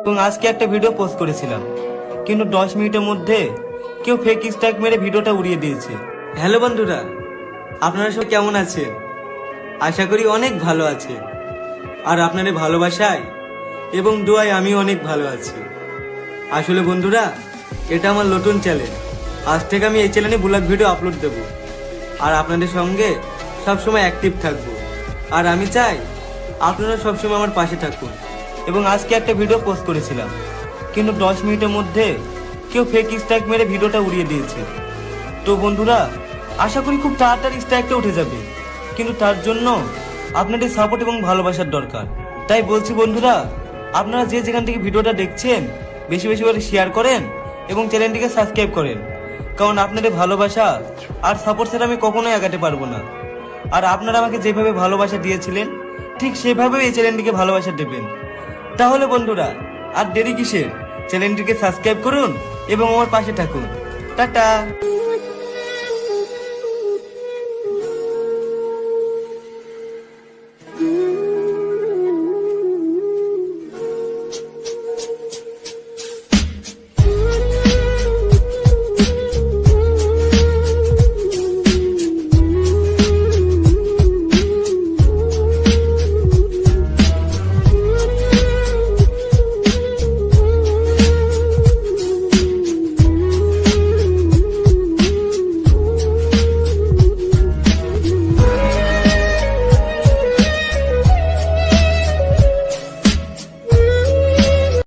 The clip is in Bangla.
এবং আজকে একটা ভিডিও পোস্ট করেছিলাম, কিন্তু 10 মিনিটের মধ্যে কেউ ফেক স্ট্রাইক মেরে ভিডিওটা উড়িয়ে দিয়েছে। হ্যালো বন্ধুরা, আপনারা সব কেমন আছেন? আশা করি অনেক ভালো আছে। আর আপনাদের ভালোবাসায় এবং দোয়ায় আমি অনেক ভালো আছি। আসলে বন্ধুরা, এটা আমার নতুন চ্যানেল। আজ থেকে আমি এই চ্যানেলে ব্লগ ভিডিও আপলোড দেব আর আপনাদের সঙ্গে সবসময় অ্যাক্টিভ থাকবো। আর আমি চাই আপনারা সবসময় আমার পাশে থাকুন। এবং আজকে একটা ভিডিও পোস্ট করেছিলাম, কিন্তু 10 মিনিটের মধ্যে কেউ ফেক স্ট্রাইক মেরে ভিডিওটা উড়িয়ে দিয়েছে। তো বন্ধুরা, আশা করি খুব তাড়াতাড়ি স্ট্রাইকটা উঠে যাবে, কিন্তু তার জন্য আপনাদের সাপোর্ট এবং ভালোবাসার দরকার। তাই বলছি বন্ধুরা, আপনারা যে যেখান থেকে ভিডিওটা দেখছেন বেশি বেশি করে শেয়ার করেন এবং চ্যানেলটিকে সাবস্ক্রাইব করেন, কারণ আপনাদের ভালোবাসা আর সাপোর্ট ছাড়া আমি কখনোই আগাতে পারবো না। আর আপনারা আমাকে যেভাবে ভালোবাসা দিয়েছিলেন ঠিক সেভাবেই এই চ্যানেলটিকে ভালোবাসা দেবেন। তাহলে বন্ধুরা, আর দেরি কিসের? চ্যানেলটিকে সাবস্ক্রাইব করুন এবং আমার পাশে থাকুন। টাটা।